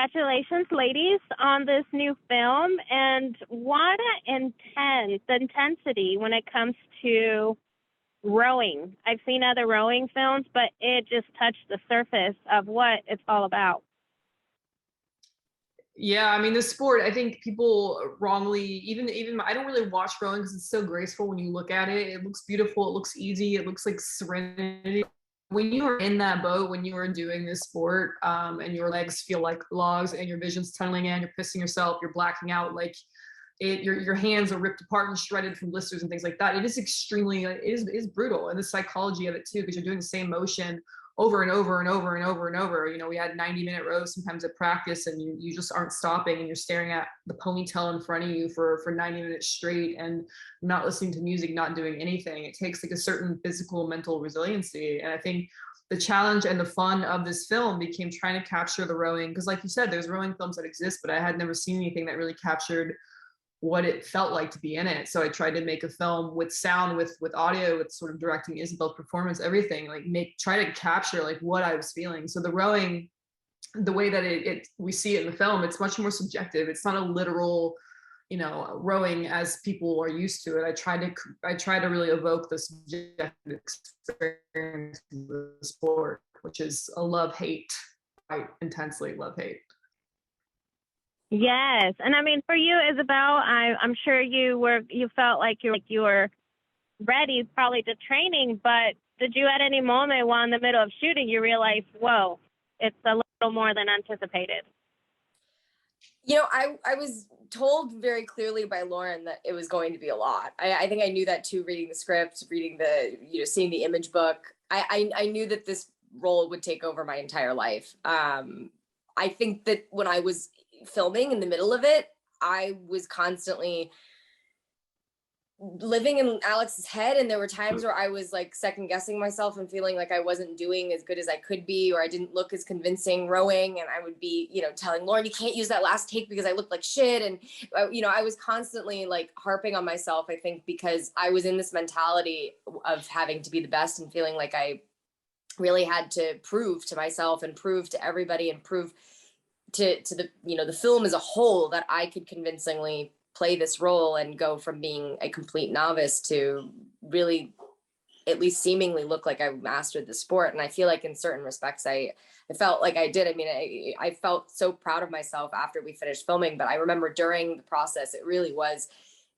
congratulations, ladies, on this new film. And what the intensity when it comes to rowing. I've seen other rowing films, but it just touched the surface of what it's all about. Yeah, I mean, the sport, I think people wrongly, even I don't really watch rowing because it's so graceful when you look at it. It looks beautiful, it looks easy, it looks like serenity. When you are in that boat, when you are doing this sport, and your legs feel like logs and your vision's tunneling in, you're pissing yourself, you're blacking out, like your hands are ripped apart and shredded from blisters and things like that. It is extremely, it is brutal, and the psychology of it too, because you're doing the same motion over and over and over and over and over. You know, we had 90-minute rows sometimes at practice, and you just aren't stopping, and you're staring at the ponytail in front of you for 90 minutes straight and not listening to music, not doing anything. It takes like a certain physical, mental resiliency. And I think the challenge and the fun of this film became trying to capture the rowing, because like you said, there's rowing films that exist, but I had never seen anything that really captured what it felt like to be in it. So I tried to make a film with sound, with audio, with sort of directing Isabelle's performance, everything, like try to capture like what I was feeling. So the rowing, the way that we see it in the film, it's much more subjective. It's not a literal, you know, rowing as people are used to it. I try to really evoke the subjective experience of the sport, which is a love-hate, quite intensely love-hate. Yes, and I mean, for you, Isabelle, I'm sure you felt like you were ready, probably to training. But did you at any moment while in the middle of shooting, you realize, whoa, it's a little more than anticipated? You know, I was told very clearly by Lauren that it was going to be a lot. I think I knew that too, reading the script, reading seeing the image book. I knew that this role would take over my entire life. I think that when I was filming in the middle of it, I was constantly living in Alex's head, and there were times where I was like second guessing myself and feeling like I wasn't doing as good as I could be, or I didn't look as convincing rowing, and I would be, telling Lauren, you can't use that last take because I looked like shit. And I was constantly like harping on myself, I think, because I was in this mentality of having to be the best and feeling like I really had to prove to myself and prove to everybody and prove to the film as a whole that I could convincingly play this role and go from being a complete novice to really at least seemingly look like I mastered the sport. And I feel like in certain respects, I felt like I did. I mean, I felt so proud of myself after we finished filming, but I remember during the process, it really was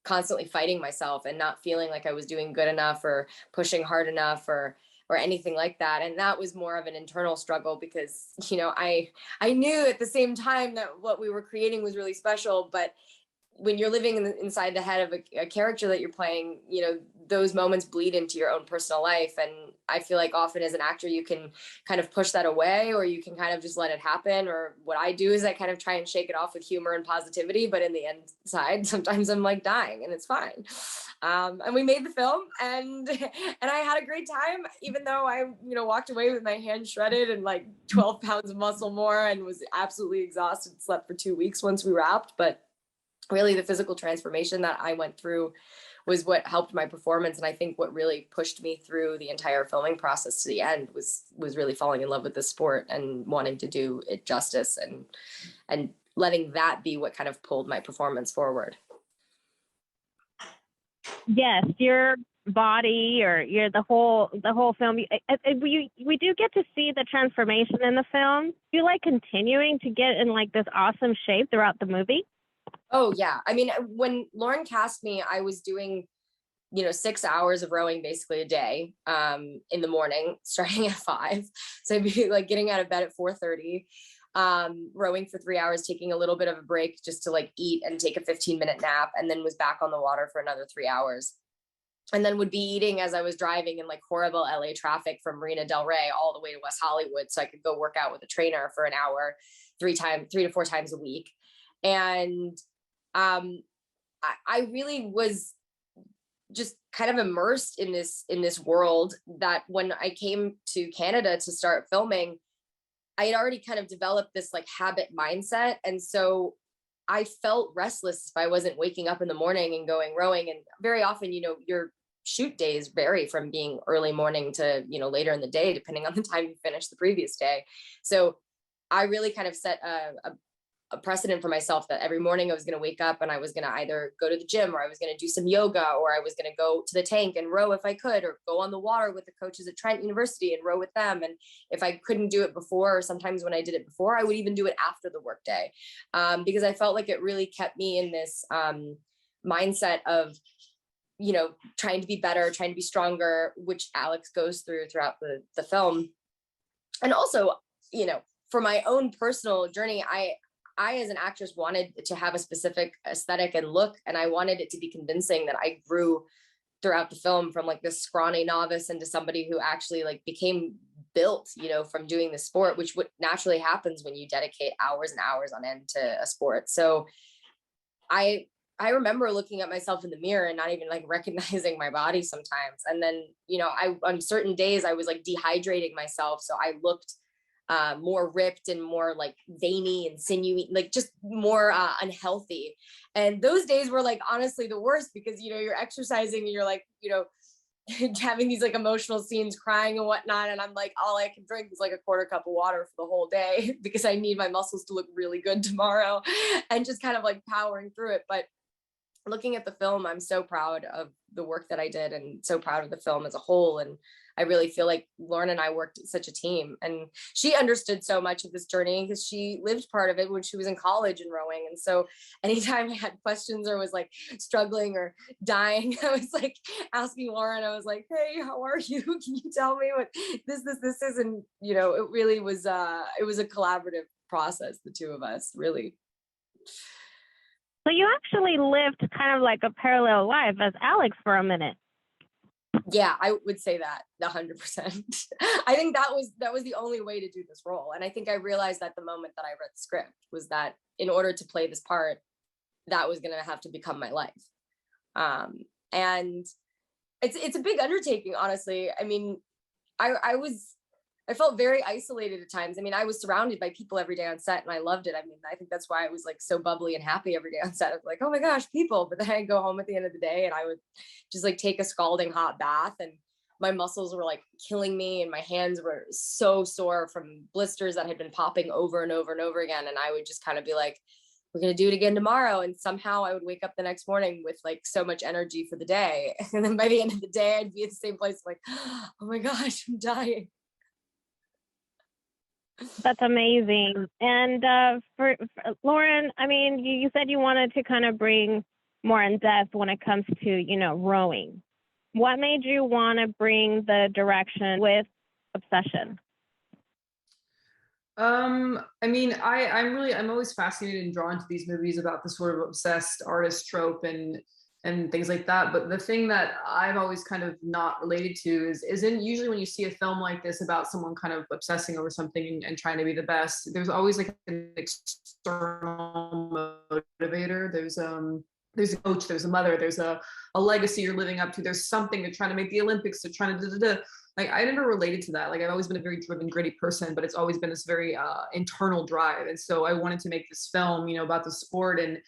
constantly fighting myself and not feeling like I was doing good enough or pushing hard enough or anything like that. And that was more of an internal struggle because, I knew at the same time that what we were creating was really special, but when you're living inside the head of a character that you're playing, those moments bleed into your own personal life. And I feel like often as an actor, you can kind of push that away, or you can kind of just let it happen. Or what I do is I kind of try and shake it off with humor and positivity. But in the inside, sometimes I'm like dying, and it's fine. And we made the film, and I had a great time, even though I, walked away with my hands shredded and like 12 pounds of muscle more, and was absolutely exhausted, slept for 2 weeks once we wrapped. But really the physical transformation that I went through was what helped my performance. And I think what really pushed me through the entire filming process to the end was really falling in love with the sport and wanting to do it justice and letting that be what kind of pulled my performance forward. Yes, your body or the whole film. We do get to see the transformation in the film. Do you like continuing to get in like this awesome shape throughout the movie? Oh yeah. I mean, when Lauren cast me, I was doing, 6 hours of rowing basically a day, in the morning, starting at 5. So I'd be like getting out of bed at 4:30, rowing for 3 hours, taking a little bit of a break just to like eat and take a 15-minute nap, and then was back on the water for another 3 hours. And then would be eating as I was driving in like horrible LA traffic from Marina Del Rey all the way to West Hollywood. So I could go work out with a trainer for an hour, 3 to 4 times a week. And I really was just kind of immersed in this world that when I came to Canada to start filming, I had already kind of developed this like habit mindset. And so I felt restless if I wasn't waking up in the morning and going rowing. And very often, your shoot days vary from being early morning to, later in the day, depending on the time you finish the previous day. So I really kind of set a precedent for myself that every morning I was going to wake up and I was going to either go to the gym, or I was going to do some yoga, or I was going to go to the tank and row if I could, or go on the water with the coaches at Trent University and row with them. And if I couldn't do it before, or sometimes when I did it before, I would even do it after the workday, because I felt like it really kept me in this mindset of, you know, trying to be better, trying to be stronger, which Alex goes throughout the film. And also, you know, for my own personal journey, I as an actress wanted to have a specific aesthetic and look, and I wanted it to be convincing that I grew throughout the film from like this scrawny novice into somebody who actually like became built, you know, from doing the sport, which what naturally happens when you dedicate hours and hours on end to a sport. So I remember looking at myself in the mirror and not even like recognizing my body sometimes. And then, you know, on certain days I was like dehydrating myself. So I looked more ripped and more like veiny and sinewy, like just more unhealthy. And those days were like honestly the worst, because, you know, you're exercising and you're like, you know, having these like emotional scenes, crying and whatnot. And I'm like, all I can drink is like a quarter cup of water for the whole day because I need my muscles to look really good tomorrow, and just kind of like powering through it. But looking at the film, I'm so proud of the work that I did and so proud of the film as a whole. And I really feel like Lauren and I worked as such a team, and she understood so much of this journey because she lived part of it when she was in college and rowing. And so anytime I had questions or was like struggling or dying, I was like asking Lauren, I was like, hey, how are you? Can you tell me what this is? And, you know, it really was, it was a collaborative process, the two of us, really. So you actually lived kind of like a parallel life as Alex for a minute. Yeah, I would say that 100%. I think that was the only way to do this role. And I think I realized that the moment that I read the script was that in order to play this part, that was going to have to become my life. And it's a big undertaking, honestly. I mean, I felt very isolated at times. I mean, I was surrounded by people every day on set and I loved it. I mean, I think that's why I was like so bubbly and happy every day on set. I was like, oh my gosh, people. But then I'd go home at the end of the day and I would just like take a scalding hot bath, and my muscles were like killing me and my hands were so sore from blisters that had been popping over and over and over again. And I would just kind of be like, we're going to do it again tomorrow. And somehow I would wake up the next morning with like so much energy for the day. And then by the end of the day, I'd be at the same place like, oh my gosh, I'm dying. That's amazing. And for Lauren, I mean, you said you wanted to kind of bring more in depth when it comes to, you know, rowing. What made you want to bring the direction with Obsession? I mean, I'm always fascinated and drawn to these movies about the sort of obsessed artist trope and things like that. But the thing that I've always kind of not related to isn't usually when you see a film like this about someone kind of obsessing over something and trying to be the best, there's always like an external motivator. There's a coach, there's a mother, there's a legacy you're living up to. There's something they're trying to make the Olympics, they're trying to Like I never related to that. Like I've always been a very driven, gritty person, but it's always been this very internal drive. And so I wanted to make this film, you know, about the sport. And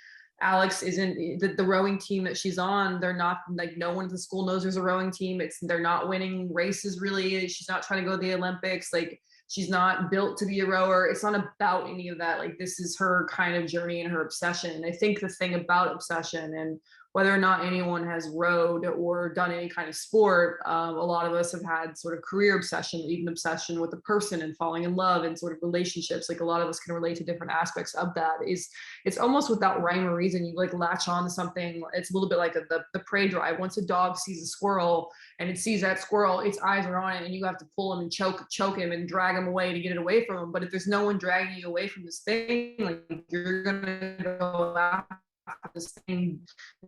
Alex isn't the rowing team that she's on. They're not like, no one at the school knows there's a rowing team. They're not winning races really. She's not trying to go to the Olympics. Like she's not built to be a rower. It's not about any of that. Like this is her kind of journey and her obsession. And I think the thing about obsession, and whether or not anyone has rowed or done any kind of sport, a lot of us have had sort of career obsession, even obsession with a person and falling in love and sort of relationships. Like a lot of us can relate to different aspects of that. It's almost without rhyme or reason. You like latch on to something. It's a little bit like the prey drive. Once a dog sees a squirrel and it sees that squirrel, its eyes are on it, and you have to pull him and choke him and drag him away to get it away from him. But if there's no one dragging you away from this thing, like you're gonna go after this thing,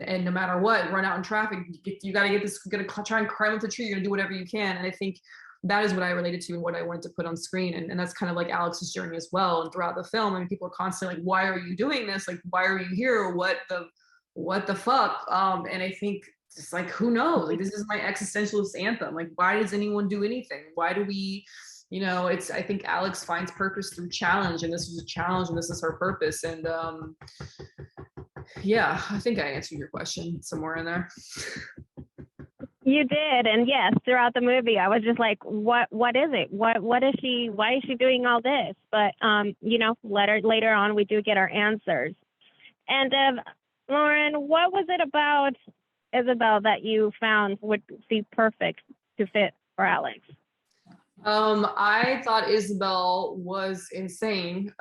and no matter what, run out in traffic. You got to get this. You're gonna try and climb up the tree. You're gonna do whatever you can. And I think that is what I related to and what I wanted to put on screen. And that's kind of like Alex's journey as well. And throughout the film, I mean, people are constantly like, "Why are you doing this? Like, why are you here? What the fuck?" And I think it's like, who knows? Like, this is my existentialist anthem. Like, why does anyone do anything? Why do we? You know, I think Alex finds purpose through challenge, and this was a challenge, and this is her purpose. And yeah, I think I answered your question somewhere in there. You did, and yes, throughout the movie, I was just like, "What is it? What is she? Why is she doing all this?" But you know, later on, we do get our answers. And Lauren, what was it about Isabelle that you found would be perfect to fit for Alex? I thought Isabelle was insane.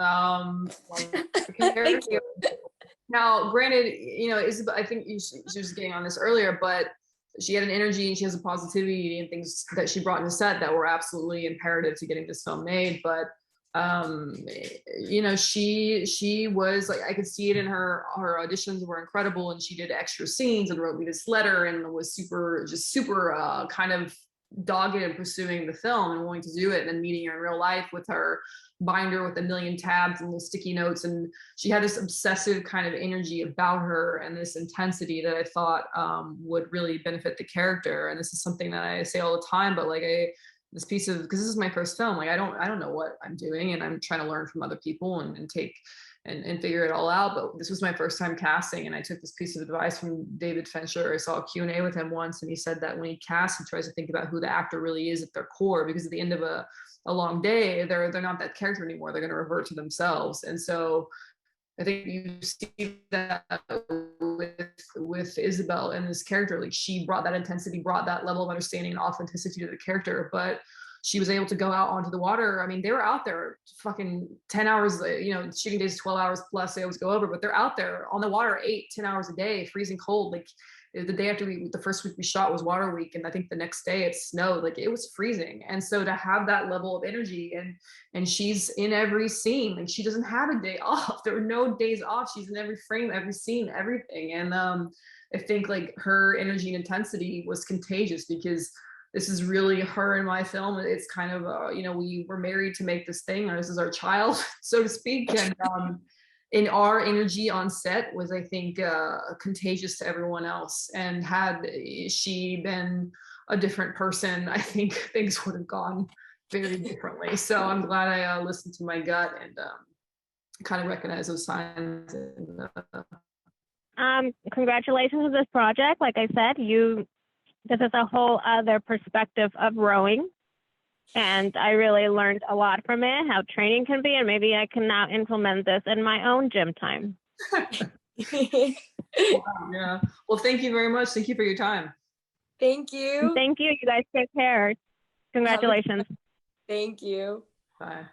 Thank you. Now, granted, you know, Isabelle, I think she was getting on this earlier, but she had an energy and she has a positivity and things that she brought to set that were absolutely imperative to getting this film made. But you know, she was like, I could see it in her auditions were incredible, and she did extra scenes and wrote me this letter and was super kind of dogged in pursuing the film and wanting to do it, and then meeting her in real life with her binder with a million tabs and the sticky notes, and she had this obsessive kind of energy about her and this intensity that I thought would really benefit the character. And this is something that I say all the time, but like this piece of, because this is my first film, like I don't know what I'm doing, and I'm trying to learn from other people and take and figure it all out. But this was my first time casting, and I took this piece of advice from David Fincher. I saw a Q&A with him once, and he said that when he casts, he tries to think about who the actor really is at their core, because at the end of a long day, they're not that character anymore. They're going to revert to themselves. And so I think you see that with Isabelle and this character. Like, she brought that intensity, brought that level of understanding and authenticity to the character, but she was able to go out onto the water. I mean, they were out there fucking 10 hours, you know, shooting days, 12 hours plus, they always go over, but they're out there on the water 8-10 hours a day, freezing cold. Like, the day after the first week we shot was water week, and I think the next day it snowed. Like, it was freezing. And so to have that level of energy, and she's in every scene, like, she doesn't have a day off. There were no days off. She's in every frame, every scene, everything. And I think like her energy and intensity was contagious, because this is really her in my film. It's kind of you know, we were married to make this thing, or this is our child, so to speak. And in our energy on set was, I think, contagious to everyone else. And had she been a different person, I think things would have gone very differently. So I'm glad I listened to my gut and kind of recognized those signs. And, congratulations on this project. Like I said, this is a whole other perspective of rowing. And I really learned a lot from it, how training can be, and maybe I can now implement this in my own gym time. Wow, yeah. Well, thank you very much. Thank you for your time. Thank you. Thank you. You guys take care. Congratulations. Thank you. Bye.